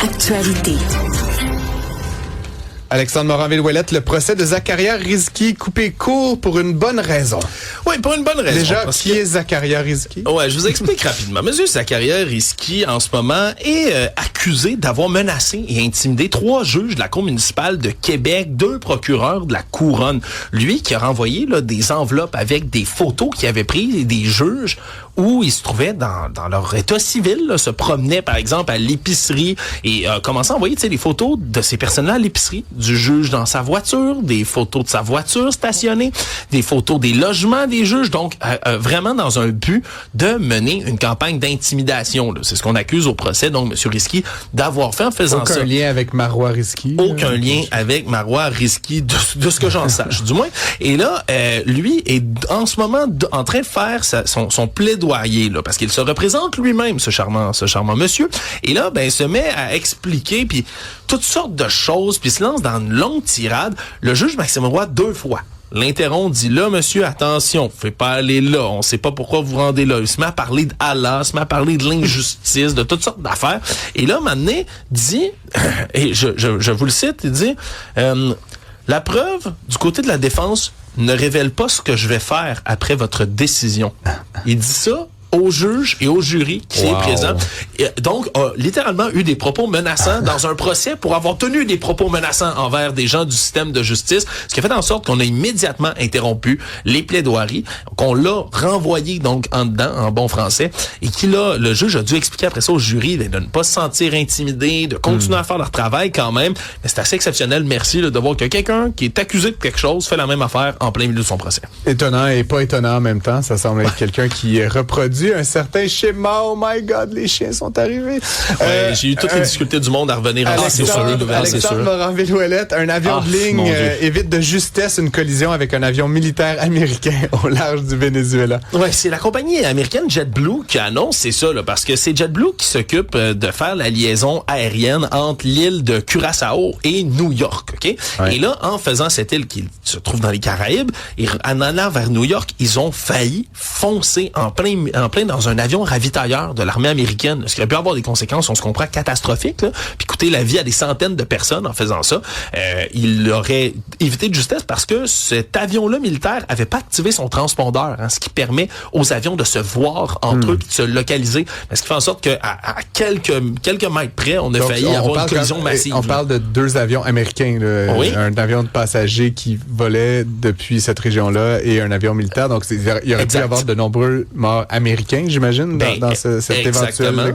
Actualité. Alexandre Morin-Villouellette, le procès de Zacharia Rizki coupé court pour une bonne raison. Oui, pour une bonne raison. Déjà, qui est Zacharia Rizki? Ouais, je vous explique rapidement. Monsieur Zacharia Rizki, en ce moment, est accusé d'avoir menacé et intimidé 3 juges de la Cour municipale de Québec, 2 procureurs de la Couronne. Lui qui a renvoyé des enveloppes avec des photos qu'il avait prises des juges où ils se trouvaient dans leur état civil, se promenaient par exemple à l'épicerie et commençaient à envoyer des photos de ces personnes-là à l'épicerie, du juge dans sa voiture, des photos de sa voiture stationnée, des photos des logements des juges, donc vraiment dans un but de mener une campagne d'intimidation. C'est ce qu'on accuse au procès, donc M. Rizki, d'avoir fait en faisant ça. Aucun lien avec Marois Rizki? Aucun lien avec Marois Rizki, de ce que j'en sache, du moins. Et là, lui est en ce moment en train de faire son plaidoyer, là, parce qu'il se représente lui-même, ce charmant monsieur. Et là, il se met à expliquer, puis toutes sortes de choses, puis se lance dans une longue tirade. Le juge Maxime Roy, 2 fois, l'interrompt, dit là, monsieur, attention, faites pas aller là, on sait pas pourquoi vous rendez là. Il se met à parler d'Allah, se met à parler de l'injustice, de toutes sortes d'affaires. Et là, maintenant, dit, et je vous le cite, il dit, la preuve du côté de la défense ne révèle pas ce que je vais faire après votre décision. Il dit ça au juge et au jury qui est présent. Et donc, a littéralement eu des propos menaçants dans un procès pour avoir tenu des propos menaçants envers des gens du système de justice, ce qui a fait en sorte qu'on a immédiatement interrompu les plaidoiries, qu'on l'a renvoyé donc en dedans, en bon français, et le juge a dû expliquer après ça au jury de ne pas se sentir intimidé, de continuer à faire leur travail quand même. Mais c'est assez exceptionnel, merci, de voir que quelqu'un qui est accusé de quelque chose fait la même affaire en plein milieu de son procès. Étonnant et pas étonnant en même temps. Ça semble être quelqu'un qui reproduit un certain schéma. Oh my God, les chiens sont arrivés. J'ai eu toutes les difficultés du monde à revenir en Alexandre Morin-Villouellette, un avion de ligne évite de justesse une collision avec un avion militaire américain au large du Venezuela. Ouais, c'est la compagnie américaine JetBlue qui annonce ça, là, parce que c'est JetBlue qui s'occupe de faire la liaison aérienne entre l'île de Curaçao et New York, OK? Ouais. Et là, en faisant cette île qui se trouve dans les Caraïbes, et en allant vers New York, ils ont failli foncer en plein dans un avion ravitailleur de l'armée américaine, ce qui aurait pu avoir des conséquences, on se comprend, catastrophiques, là, puis coûter la vie à des centaines de personnes en faisant ça. Il aurait évité de justesse parce que cet avion-là militaire avait pas activé son transpondeur, ce qui permet aux avions de se voir entre eux, de se localiser. Mais ce qui fait en sorte que à quelques mètres près, on a failli avoir une collision massive. On parle de 2 avions américains, là, oui. Un avion de passagers qui volait depuis cette région-là et un avion militaire. Donc, il y aurait pu y avoir de nombreux morts américains, j'imagine, dans cet éventuel...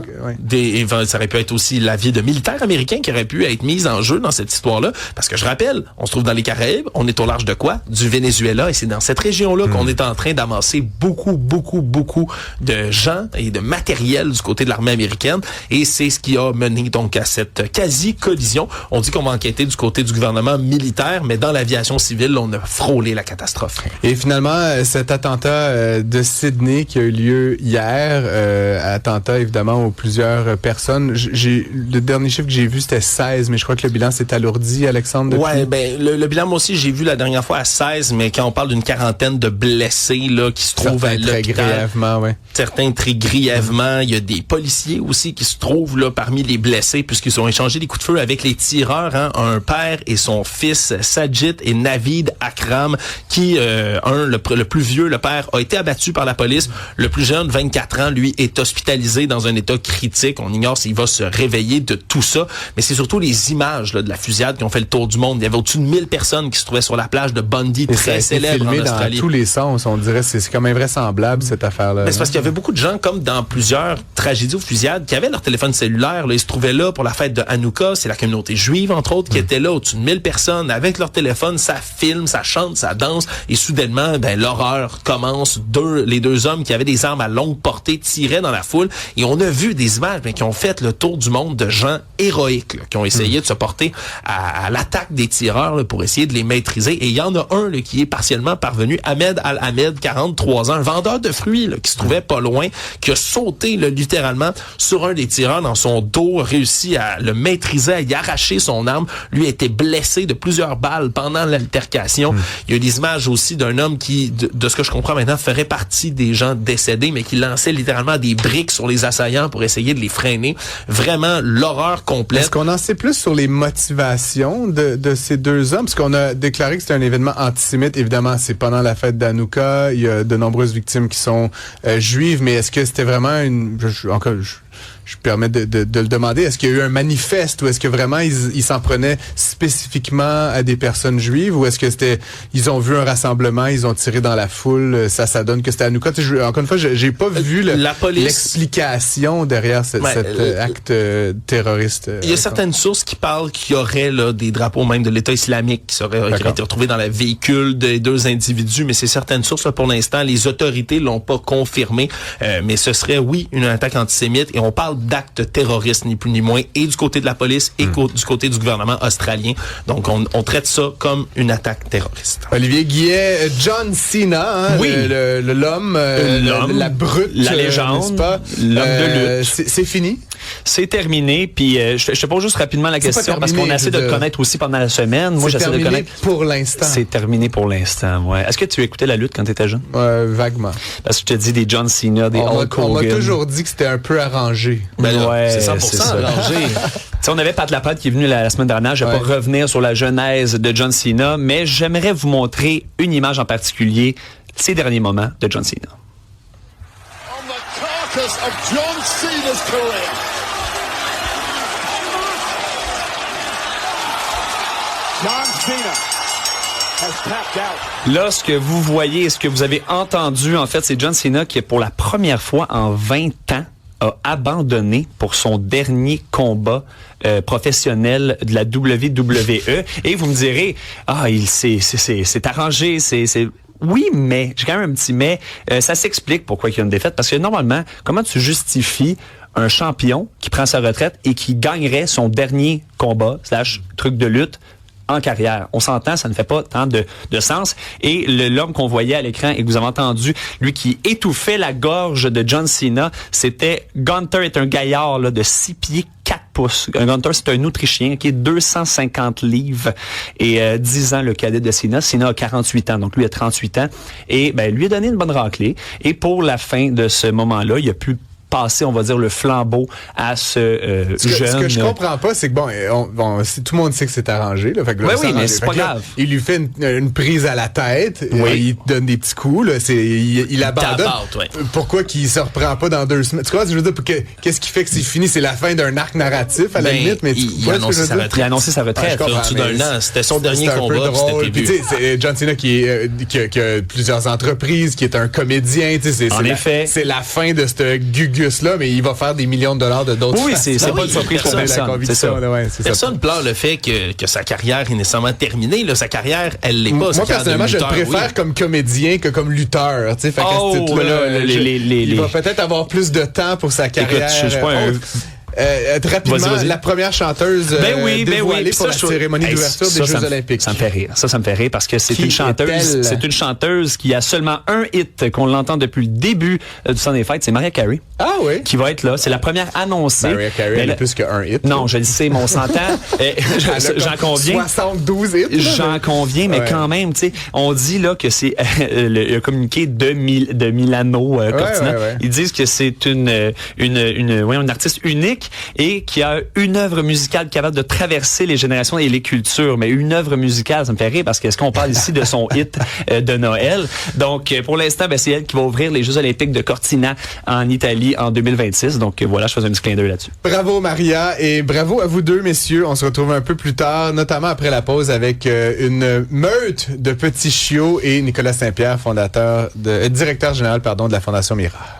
Ça aurait pu être aussi la vie de militaires américains qui aurait pu être mise en jeu dans cette histoire-là. Parce que je rappelle, on se trouve dans les Caraïbes, on est au large de quoi? Du Venezuela, et c'est dans cette région-là qu'on est en train d'amasser beaucoup de gens et de matériel du côté de l'armée américaine. Et c'est ce qui a mené donc à cette quasi-collision. On dit qu'on va enquêter du côté du gouvernement militaire, mais dans l'aviation civile, on a frôlé la catastrophe. Et finalement, cet attentat de Sydney qui a eu lieu hier, attentat évidemment où plusieurs personnes, le dernier chiffre que j'ai vu c'était 16, mais je crois que le bilan s'est alourdi, Alexandre, depuis. Ouais, le bilan, moi aussi, j'ai vu la dernière fois à 16, mais quand on parle d'une quarantaine de blessés là qui se trouvent à l'hôpital. Très grièvement, ouais. Certains très grièvement. Il y a des policiers aussi qui se trouvent là parmi les blessés puisqu'ils ont échangé des coups de feu avec les tireurs, un père et son fils Sajid et Navid Akram, qui le plus vieux, le père, a été abattu par la police. Le plus jeune, 24 ans, lui, est hospitalisé dans un état critique. On ignore s'il va se réveiller de tout ça. Mais c'est surtout les images là, de la fusillade qui ont fait le tour du monde. Il y avait au-dessus de 1000 personnes qui se trouvaient sur la plage de Bundy, très célèbre en Australie. Dans tous les sens, on dirait c'est comme invraisemblable cette affaire-là. Mais c'est parce qu'il y avait beaucoup de gens, comme dans plusieurs tragédies ou fusillades, qui avaient leur téléphone cellulaire. Là, ils se trouvaient là pour la fête de Hanouka. C'est la communauté juive, entre autres, qui était là au-dessus de 1000 personnes avec leur téléphone. Ça filme, ça chante, ça danse. Et soudainement, l'horreur commence. Les deux hommes qui avaient des armes à longue portée tiraient dans la foule. Et on a vu des images qui ont fait le tour du monde de gens héroïques là, qui ont essayé de se porter à l'attaque des tireurs là, pour essayer de les maîtriser. Et il y en a un là, qui est partiellement parvenu, Ahmed Al-Hamed, 43 ans, un vendeur de fruits là, qui se trouvait pas loin, qui a sauté là, littéralement sur un des tireurs dans son dos, a réussi à le maîtriser, à y arracher son arme. Lui a été blessé de plusieurs balles pendant l'altercation. Il y a des images aussi d'un homme qui, de ce que je comprends maintenant, ferait partie des gens décédés, mais mais qui lançait littéralement des briques sur les assaillants pour essayer de les freiner. Vraiment, l'horreur complète. Est-ce qu'on en sait plus sur les motivations de ces deux hommes? Parce qu'on a déclaré que c'était un événement antisémite. Évidemment, c'est pendant la fête d'Hanouka. Il y a de nombreuses victimes qui sont juives, mais est-ce que c'était vraiment je permets de le demander. Est-ce qu'il y a eu un manifeste ou est-ce que vraiment ils s'en prenaient spécifiquement à des personnes juives ou est-ce que ils ont vu un rassemblement, ils ont tiré dans la foule, ça donne que c'était Hanouka. Encore une fois, j'ai pas vu l'explication derrière cet acte terroriste. Il y a certaines sources qui parlent qu'il y aurait là des drapeaux même de l'État islamique qui auraient été retrouvés dans le véhicule des deux individus, mais c'est certaines sources là, pour l'instant, les autorités l'ont pas confirmé, mais ce serait oui une attaque antisémite et on parle d'actes terroristes, ni plus ni moins, et du côté de la police et du côté du gouvernement australien. Donc, on traite ça comme une attaque terroriste. Olivier Guillet, John Cena, oui. l'homme, la brute, la légende, n'est-ce pas? L'homme de lutte. C'est fini? C'est terminé, puis je te pose juste rapidement la question, parce qu'on a essayé de te connaître aussi pendant la semaine. Moi, j'essaie de connaître. Pour l'instant. C'est terminé pour l'instant, ouais. Est-ce que tu écoutais la lutte quand tu étais jeune? Vaguement. Parce que je te dis des John Cena, des Hulk Hogan. On m'a toujours dit que c'était un peu arrangé. Ben là, ouais, c'est 100% arrangé. On avait Pat Laprade qui est venu la semaine dernière. Je vais pas revenir sur la genèse de John Cena, mais j'aimerais vous montrer une image en particulier, ces derniers moments de John Cena. On the carcass of John Cena's career. John Cena has tapped out. Là, ce que vous voyez, ce que vous avez entendu, en fait, c'est John Cena qui, pour la première fois en 20 ans, a abandonné pour son dernier combat professionnel de la WWE. Et vous me direz, c'est arrangé, Oui, mais, j'ai quand même un petit mais, ça s'explique pourquoi il y a une défaite, parce que normalement, comment tu justifies un champion qui prend sa retraite et qui gagnerait son dernier combat, / truc de lutte, en carrière. On s'entend, ça ne fait pas tant de sens. Et l'homme qu'on voyait à l'écran et que vous avez entendu, lui qui étouffait la gorge de John Cena, c'était Gunther, est un gaillard là, de 6 pieds 4 pouces. Gunther, c'est un Autrichien qui est 250 livres et 10 ans le cadet de Cena. Cena a 48 ans, donc lui a 38 ans. Et lui a donné une bonne raclée. Et pour la fin de ce moment-là, il a pu passer, on va dire, le flambeau à ce jeune. Ce que je comprends pas, c'est que tout le monde sait que c'est arrangé. Là, fait que là, oui, mais c'est pas grave. Il lui fait une prise à la tête, il donne des petits coups, là, il abandonne. Pourquoi qu'il se reprend pas dans 2 semaines? Tu vois, je veux dire, qu'est-ce qui fait que c'est fini? C'est la fin d'un arc narratif, à la limite, mais il a annoncé sa retraite. Au-dessus d'un an, c'était son dernier combat, c'était prévu. C'est John Cena qui a plusieurs entreprises, qui est un comédien, c'est la fin de ce gugus-là, mais il va faire des millions de dollars de d'autres. Oui, c'est pas une surprise pour personne. Personne pleure le fait que sa carrière est nécessairement terminée. Là, sa carrière, elle l'est pas. Moi, personnellement, je le préfère comme comédien que comme lutteur. Fait qu'à ce titre-là, il va peut-être avoir plus de temps pour sa carrière. Écoute, je suis pas rapidement, vas-y. La première chanteuse dévoilée pour la cérémonie d'ouverture des Jeux Olympiques. Ça me fait rire. Ça me fait rire parce que c'est une chanteuse qui a seulement un hit qu'on l'entend depuis le début du temps des fêtes, c'est Mariah Carey. Ah oui. Qui va être là. C'est la première annoncée. Mariah Carey, elle a plus qu'un hit. Non, je le sais, mais on s'entend. J'en conviens. 72 hits. J'en conviens, mais quand même, tu sais, on dit là que c'est le communiqué de Milano Cortina. Ils disent que c'est une artiste unique et qui a une œuvre musicale capable de traverser les générations et les cultures. Mais une œuvre musicale, ça me fait rire parce qu'est-ce qu'on parle ici de son hit de Noël. Donc, pour l'instant, c'est elle qui va ouvrir les Jeux Olympiques de Cortina en Italie en 2026. Donc, voilà, je faisais un petit clin d'œil là-dessus. Bravo, Maria, et bravo à vous deux, messieurs. On se retrouve un peu plus tard, notamment après la pause, avec une meute de petits chiots et Nicolas Saint-Pierre, directeur général de la Fondation Mira.